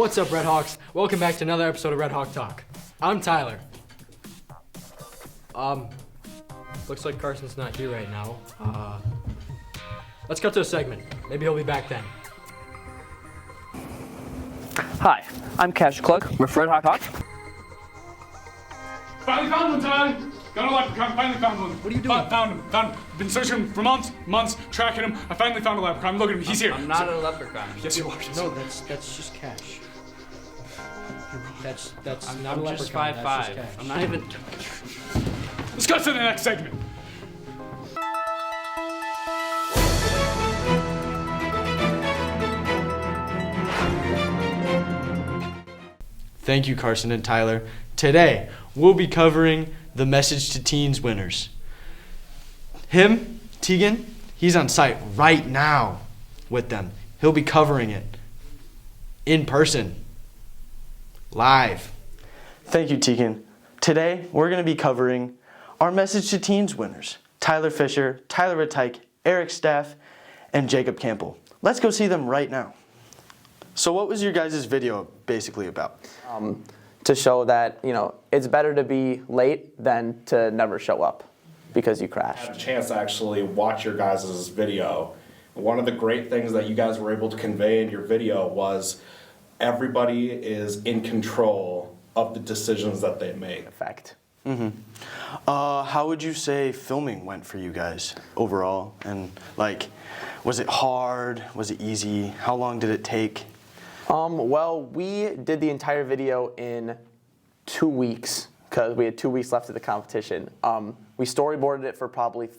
What's up, Red Hawks? Welcome back to another episode of Red Hawk Talk. I'm Tyler. Looks like Carson's not here right now. Let's cut to a segment. Maybe he'll be back then. Hi, I'm Cash Cluck with Red Hawk Talk. Finally found one, Tyler! Got a leprechaun, finally found one. What are you doing? Found him. Been searching for months, tracking him. I finally found a leprechaun. Look at him, he's here. I'm not a leprechaun. Yes, you are. No, that's just Cash. That's not I'm a just leprechaun. 5'5". That's just Cash. I'm not even. Let's go to the next segment. Thank you, Carson and Tyler. Today, we'll be covering the Message to Teens winners. Him, Tegan, he's on site right now with them. He'll be covering it in person, live. Thank you, Tegan. Today, we're going to be covering our Message to Teens winners. Tyler Fisher, Tyler Retyke, Eric Staff, and Jacob Campbell. Let's go see them right now. So what was your guys' video basically about? To show that, it's better to be late than to never show up because you crashed. Had a chance to actually watch your guys' video. One of the great things that you guys were able to convey in your video was everybody is in control of the decisions that they make. Effect. How would you say filming went for you guys overall? And was it hard? Was it easy? How long did it take? Well, we did the entire video in 2 weeks because we had 2 weeks left of the competition. We storyboarded it for probably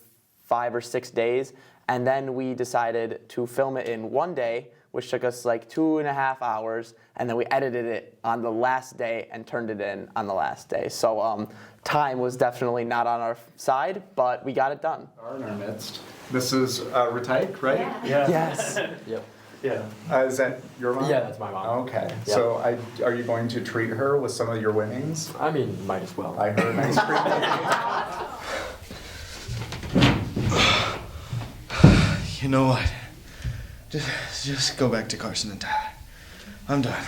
5 or 6 days, and then we decided to film it in 1 day, which took us like 2.5 hours, and then we edited it on the last day and turned it in on the last day. So time was definitely not on our side, but we got it done. Are in our midst. This is Retyke, right? Yeah. Yes. Yep. Yeah. Is that your mom? Yeah, that's my mom. Okay. Yep. So are you going to treat her with some of your winnings? I mean, might as well. I heard an ice cream. You know what? Just go back to Carson and Tyler. I'm done.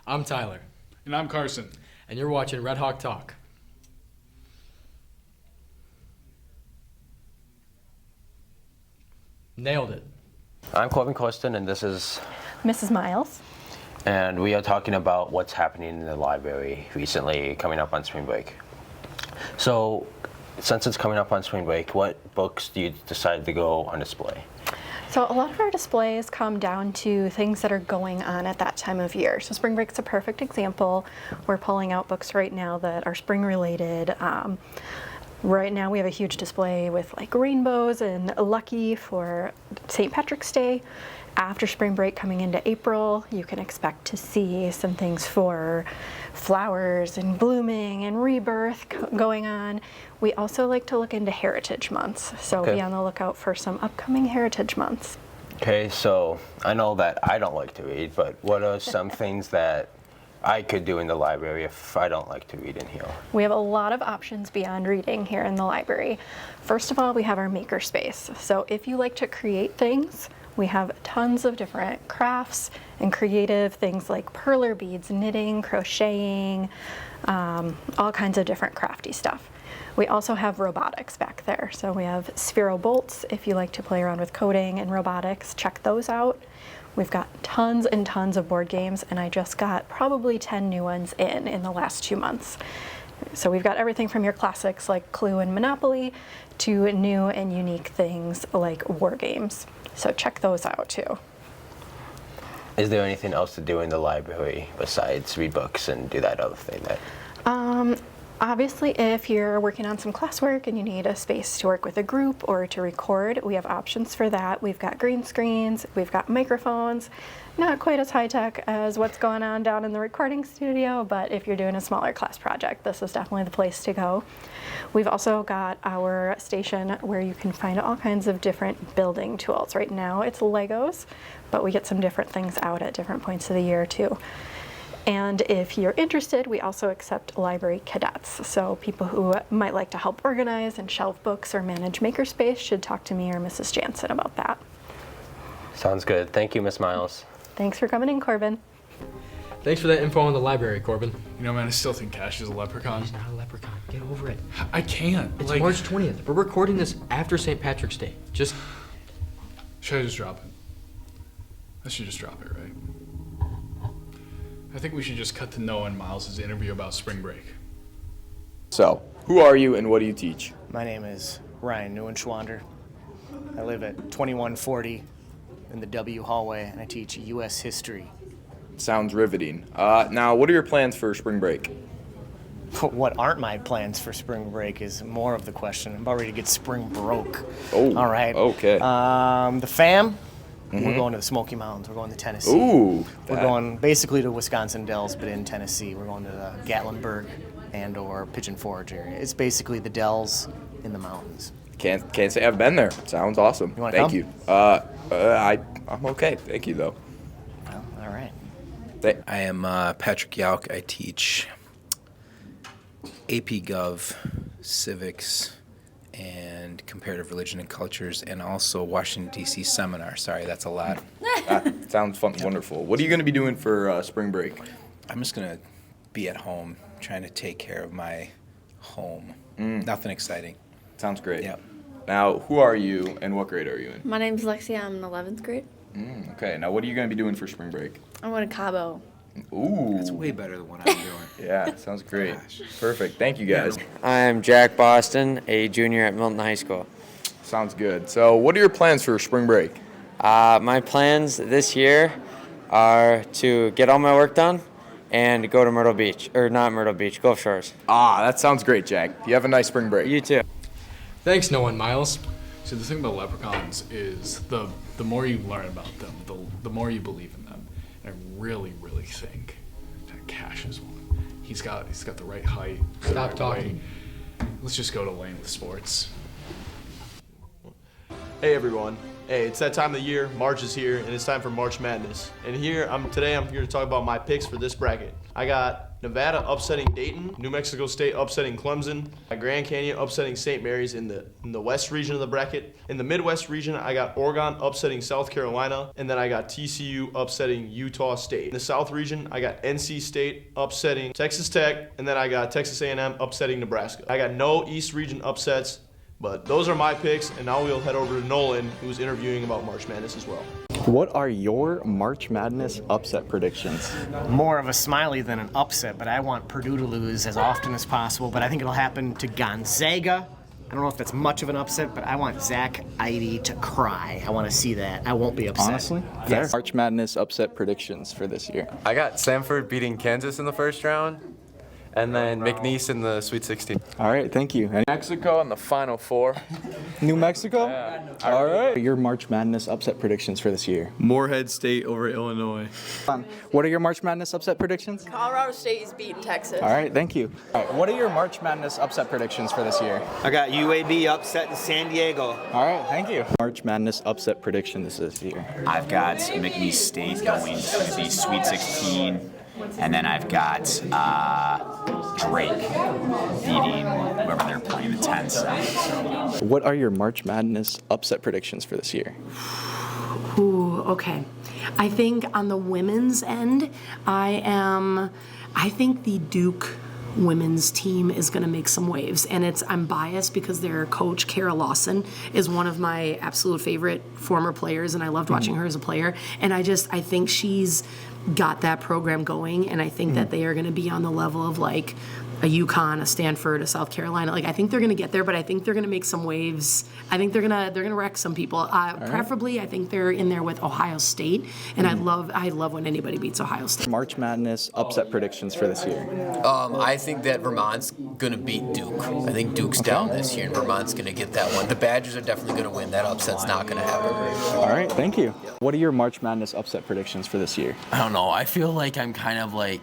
I'm Tyler, And I'm Carson. and you're watching Red Hawk Talk. Nailed it. I'm Corbin Costin, and this is, Mrs. Miles. and we are talking about what's happening in the library recently, coming up on spring break. So, since it's coming up on spring break, what books do you decide to go on display? So a lot of our displays come down to things that are going on at that time of year. So spring break's a perfect example. We're pulling out books right now that are spring related. Right now we have a huge display with rainbows and Lucky for St. Patrick's Day. After spring break coming into April, you can expect to see some things for flowers and blooming and rebirth going on. We also like to look into heritage months, so Okay. be on the lookout for some upcoming heritage months. Okay, so I know that I don't like to read, but what are some things that I could do in the library if I don't like to read in here? We have a lot of options beyond reading here in the library. First of all, we have our makerspace. So if you like to create things, we have tons of different crafts and creative things like perler beads, knitting, crocheting, all kinds of different crafty stuff. We also have robotics back there. So we have Sphero bolts. If you like to play around with coding and robotics, check those out. We've got tons and tons of board games, and I just got probably 10 new ones in the last 2 months. So we've got everything from your classics like Clue and Monopoly to new and unique things like war games. So check those out too. Is there anything else to do in the library besides read books and do that other thing that? Obviously, if you're working on some classwork and you need a space to work with a group or to record, we have options for that. We've got green screens, we've got microphones, not quite as high tech as what's going on down in the recording studio, but if you're doing a smaller class project, this is definitely the place to go. We've also got our station where you can find all kinds of different building tools. Right now it's Legos, but we get some different things out at different points of the year too. And if you're interested, we also accept library cadets. So people who might like to help organize and shelve books or manage makerspace should talk to me or Mrs. Jansen about that. Sounds good. Thank you, Miss Miles. Thanks for coming in, Corbin. Thanks for that info on the library, Corbin. You know, man, I still think Cash is a leprechaun. He's not a leprechaun. Get over it. I can't. It's like, March 20th. We're recording this after St. Patrick's Day. Just should I just drop it? I should just drop it, right? I think we should just cut to Noah and Miles' interview about spring break. So, who are you and what do you teach? My name is Ryan Neuenschwander. I live at 2140 in the W hallway, and I teach U.S. history. Sounds riveting. Now, what are your plans for spring break? What aren't my plans for spring break is more of the question. I'm about ready to get spring broke. Oh, all right. Okay. The fam, we're going to the Smoky Mountains. We're going to Tennessee. Ooh. We're going basically to Wisconsin Dells, but in Tennessee. We're going to the Gatlinburg and or Pigeon Forge area. It's basically the Dells in the mountains. Can't say I've been there. Sounds awesome. You wanna Thank come? you. I'm okay. Thank you though. Well, all right. I am Patrick Yauk. I teach AP Gov, Civics, and Comparative Religion and Cultures, and also Washington, D.C. Seminar. Sorry, that's a lot. Sounds fun, wonderful. What are you going to be doing for spring break? I'm just going to be at home, trying to take care of my home. Nothing exciting. Sounds great. Yep. Now, who are you and what grade are you in? My name's Lexia. I'm in 11th grade. Okay, now what are you going to be doing for spring break? I'm going to Cabo. Ooh. That's way better than what I'm doing. Yeah, sounds great. Perfect. Thank you, guys. I'm Jack Boston, a junior at Milton High School. Sounds good. So, what are your plans for spring break? My plans this year are to get all my work done and go to Myrtle Beach. Or not Myrtle Beach, Gulf Shores. That sounds great, Jack. You have a nice spring break. You too. Thanks, Noah and Miles. So the thing about leprechauns is the more you learn about them, the more you believe in them. And I really, really think that Cash is one. He's got the right height. Stop right talking. weight. Let's just go to Lane with sports. Hey everyone. Hey, it's that time of the year. March is here, and it's time for March Madness. And today I'm here to talk about my picks for this bracket. I got Nevada upsetting Dayton, New Mexico State upsetting Clemson, Grand Canyon upsetting St. Mary's in the West region of the bracket. In the Midwest region, I got Oregon upsetting South Carolina, and then I got TCU upsetting Utah State. In the South region, I got NC State upsetting Texas Tech, and then I got Texas A&M upsetting Nebraska. I got no East region upsets. But those are my picks, and now we'll head over to Nolan, who's interviewing about March Madness as well. What are your March Madness upset predictions? More of a smiley than an upset, but I want Purdue to lose as often as possible, but I think it'll happen to Gonzaga. I don't know if that's much of an upset, but I want Zach Eide to cry. I want to see that. I won't be upset. Honestly? Yes. March Madness upset predictions for this year. I got Samford beating Kansas in the first round, and then McNeese in the Sweet 16. All right, thank you. And Mexico in the Final Four. New Mexico? Yeah. All right. Your March Madness upset predictions for this year. Morehead State over Illinois. What are your March Madness upset predictions? Colorado State is beating Texas. All right, thank you. All right, what are your March Madness upset predictions for this year? I got UAB upset in San Diego. All right, thank you. March Madness upset predictions this year. I've got McNeese State going to the Sweet 16. And then I've got Drake beating whoever they're playing the 10th. So. What are your March Madness upset predictions for this year? Ooh, okay. I think on the women's end, I think the Duke women's team is going to make some waves, and I'm biased because their coach Kara Lawson is one of my absolute favorite former players, and I loved watching her as a player, and I think she's got that program going, and I think that they are going to be on the level of like a UConn, a Stanford, a South Carolina. Like I think they're going to get there, but I think they're going to make some waves. I think they're going to wreck some people. Preferably, I think they're in there with Ohio State, and I love when anybody beats Ohio State. March Madness upset predictions for this year. I think that Vermont's going to beat Duke. I think Duke's down this year, and Vermont's going to get that one. The Badgers are definitely going to win. That upset's not going to happen. All right, thank you. What are your March Madness upset predictions for this year? I don't know. I feel like I'm kind of like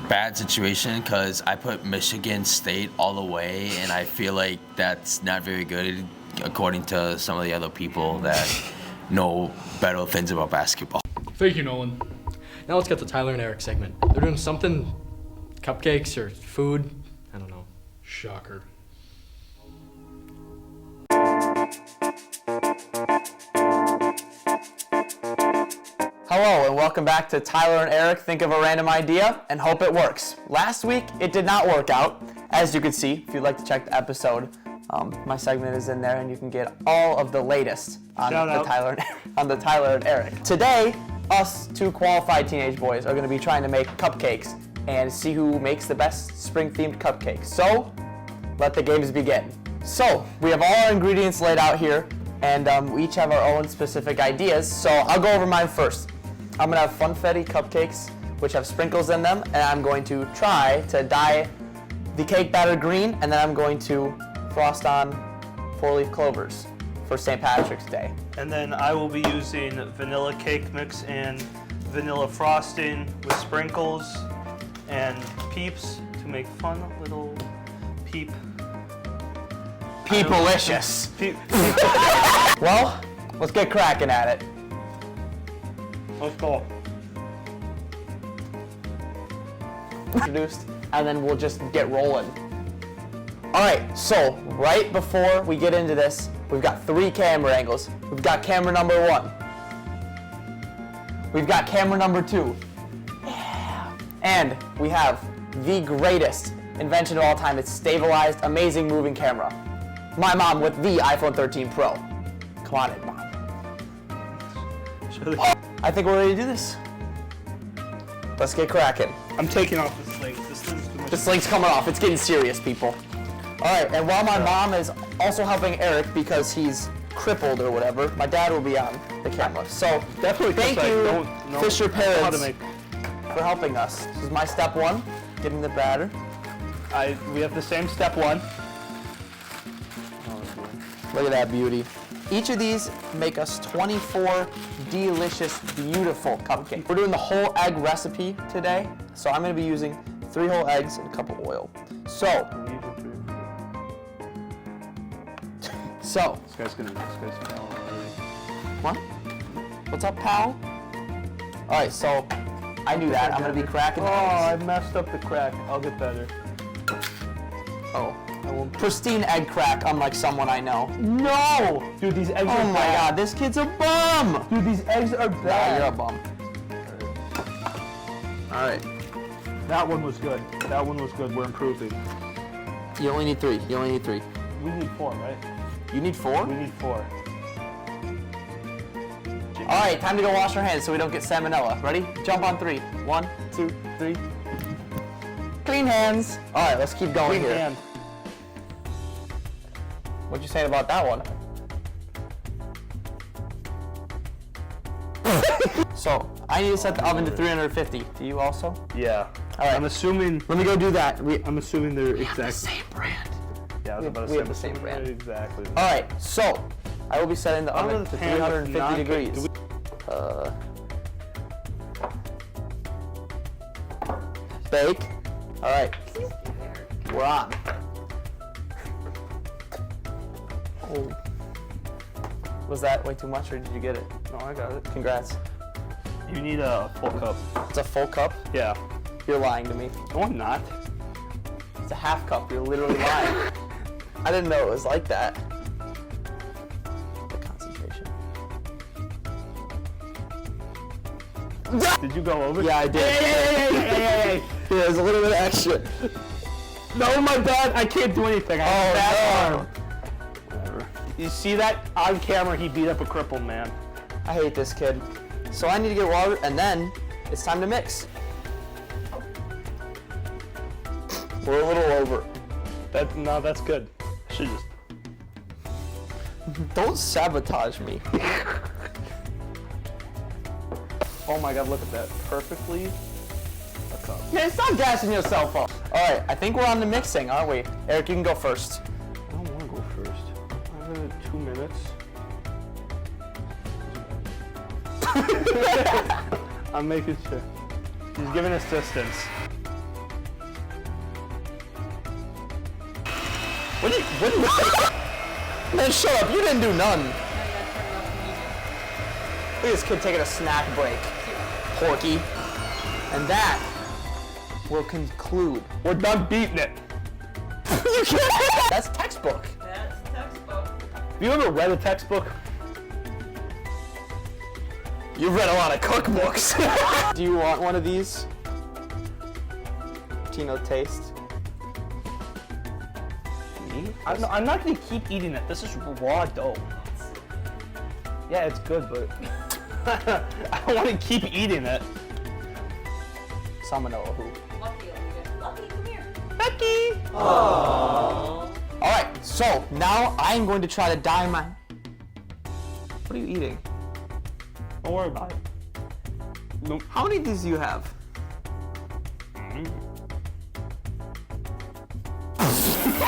bad situation because I put Michigan State all the way, and I feel like that's not very good according to some of the other people that know better things about basketball. Thank you, Nolan. Now let's get to Tyler and Eric's segment. They're doing something, cupcakes or food, I don't know. Shocker. welcome back to Tyler and Eric Think of a Random Idea and hope it works. Last week, it did not work out. As you can see, if you'd like to check the episode, my segment is in there and you can get all of the latest on the Tyler and Eric. Today, us two qualified teenage boys are going to be trying to make cupcakes and see who makes the best spring-themed cupcakes. So, let the games begin. So, we have all our ingredients laid out here, and we each have our own specific ideas, so I'll go over mine first. I'm gonna have funfetti cupcakes, which have sprinkles in them, and I'm going to try to dye the cake batter green, and then I'm going to frost on 4-leaf clovers for St. Patrick's Day. And then I will be using vanilla cake mix and vanilla frosting with sprinkles and peeps to make fun little peep. Peep-alicious. Well, let's get cracking at it. Let's go. Introduced, and then we'll just get rolling. All right, so right before we get into this, we've got 3 camera angles. We've got camera number 1. We've got camera number 2. And we have the greatest invention of all time. It's stabilized, amazing moving camera. My mom with the iPhone 13 Pro. Come on in, Mom. I think we're ready to do this. Let's get cracking. I'm taking off the sling. The sling's too much. The sling's coming off. It's getting serious, people. All right, and while my mom is also helping Eric because he's crippled or whatever, my dad will be on the camera. So definitely thank you, Fisher Parents, for helping us. This is my step 1, getting the batter. We have the same step 1. Look at that beauty. Each of these make us 24 delicious, beautiful cupcakes. We're doing the whole egg recipe today, so I'm going to be using 3 whole eggs and a cup of oil. So, this guy's pal already. What? What's up, pal? All right, so I knew that. I'm going to be cracking Oh, eggs. I messed up the crack. I'll get better. Oh. Pristine egg crack, unlike someone I know. No! Dude, these eggs are Oh my bad. god, this kid's a bum! Dude, these eggs are Nah, bad. you're a bum. Alright. That one was good. That one was good. We're improving. You only need 3. You only need 3. We need 4, right? You need 4? We need 4. Alright, time to go wash our hands so we don't get salmonella. Ready? Jump on 3. 1, 2, 3. Clean hands. Alright, let's keep going Clean here. hand. What you saying about that one? So, I need to set the oven to 350. Do you also? Yeah. All right. I'm assuming. Let me go do that. I'm assuming they're exactly. Same brand. Yeah, I was about to We say. have the same brand. Exactly. All right. So, I will be setting the oven to pan with 350 non-cake. degrees. Bake. All right. We're on. Oh. Was that way too much, or did you get it? No, I got it. Congrats. You need a full cup. It's a full cup? Yeah. You're lying to me. No, I'm not. It's a half cup. You're literally lying. I didn't know it was like that. The concentration. Did you go over? Yeah, I did. Hey. Yeah, there's a little bit of extra. No, my bad. I can't do anything. I have a bad no. arm. Whatever. You see that? On camera, he beat up a crippled man. I hate this kid. So I need to get water, and then it's time to mix. We're a little over. No, that's good. I should just. Don't sabotage me. Oh my god, look at that. Perfectly a cup. Man, stop gassing yourself up. All right, I think we're on to mixing, aren't we? Eric, you can go first. I don't want to go first. I'm gonna 2 minutes. I'm making sure. He's giving assistance. What do you Man, shut up. You didn't do none. Look at this kid taking a snack break. Porky. And that will conclude. We're done beating it. You can't. That's textbook. That's textbook. Have you ever read a textbook? You've read a lot of cookbooks. Do you want one of these? Tino taste. I'm not gonna keep eating it. This is raw dough. Yeah, it's good, but I don't want to keep eating it. Salmonella who? Lucky, come here. Becky! All right, so now I'm going to try to dye my. What are you eating? Don't worry about it. Nope. How many of these do you have?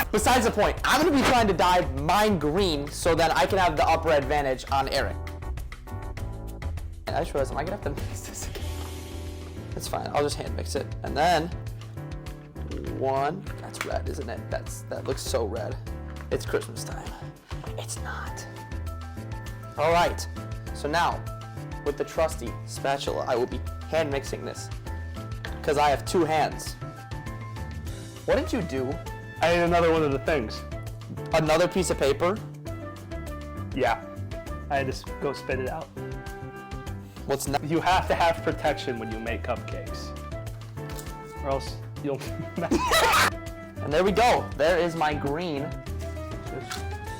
Besides the point, I'm going to be trying to dye mine green so that I can have the upper advantage on Eric. I just realized, am I going to have to mix this again? It's fine, I'll just hand mix it. And then, one, that's red, isn't it? That looks so red. It's Christmas time. It's not. All right, so now, with the trusty spatula, I will be hand mixing this because I have 2 hands. What did you do? I ate another one of the things. Another piece of paper? Yeah. I had to go spit it out. What's next? You have to have protection when you make cupcakes. Or else you'll And there we go. There is my green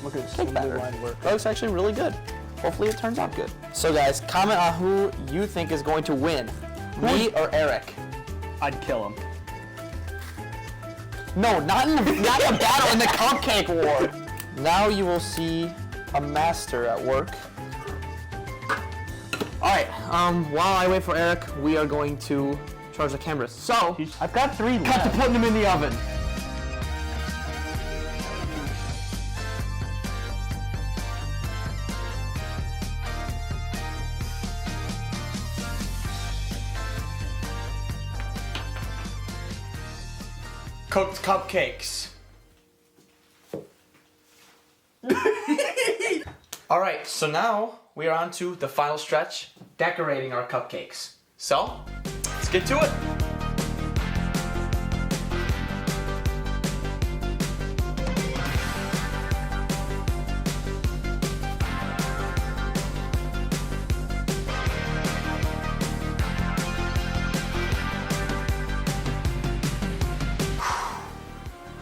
look at cake batter. That looks actually really good. Hopefully it turns out good. So guys, comment on who you think is going to win. Me or Eric? I'd kill him. No, not in the battle, in the cupcake war. Now you will see a master at work. All right, while I wait for Eric, we are going to charge the cameras. So, I've got 3 cut left. to putting them in the oven. Cooked cupcakes. All right, so now we are on to the final stretch, decorating our cupcakes. So, let's get to it.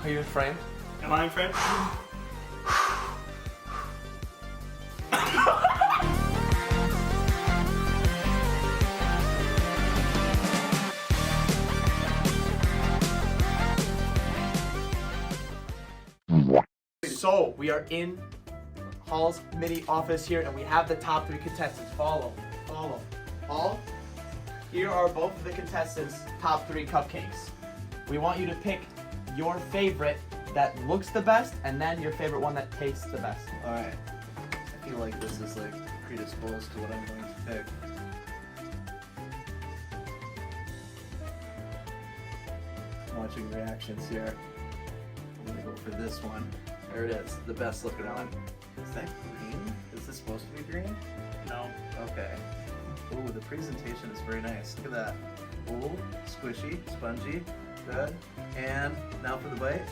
Are you in frame? Am I in frame? So, we are in Hall's mini office here, and we have the top 3 contestants. Follow. Hall, here are both of the contestants' top 3 cupcakes. We want you to pick your favorite that looks the best, and then your favorite one that tastes the best. Alright. I feel like this is like predisposed to what I'm going to pick. Watching reactions here. I'm gonna go for this one. There it is, the best looking one. Is that green? Is this supposed to be green? No. Okay. Ooh, the presentation is very nice. Look at that. Ooh, squishy, spongy, good. And now for the bite.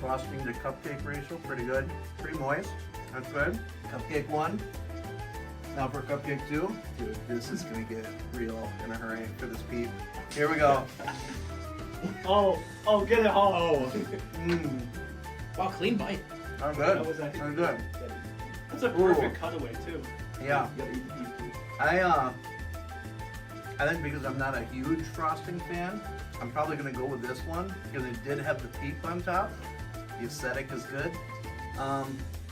Frosting to cupcake ratio, pretty good. Pretty moist. That's good. Cupcake 1. Now for cupcake 2. Dude, this is gonna get real in a hurry for this peep. Here we go. Oh, get it home. Wow, clean bite. I'm good. That was actually I'm good. That's a perfect cutaway too. Yeah. I think because I'm not a huge frosting fan, I'm probably gonna go with this one because it did have the peak on top. The aesthetic is good.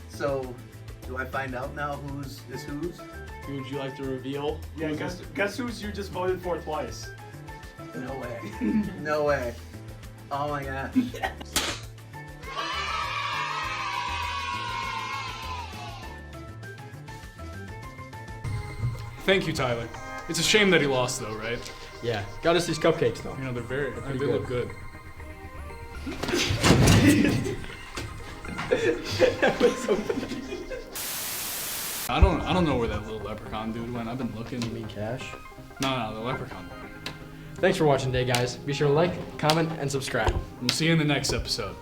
So do I find out now who's is whose? Who would you like to reveal? Yeah, guess who's you just voted for twice? No way. No way. Oh my gosh. Thank you, Tyler. It's a shame that he lost, though, right? Yeah, got us these cupcakes though. You know, they look good. That was so funny. I don't know where that little leprechaun dude went. I've been looking. You mean Cash? No, the leprechaun. Thanks for watching today, guys. Be sure to like, comment, and subscribe. We'll see you in the next episode.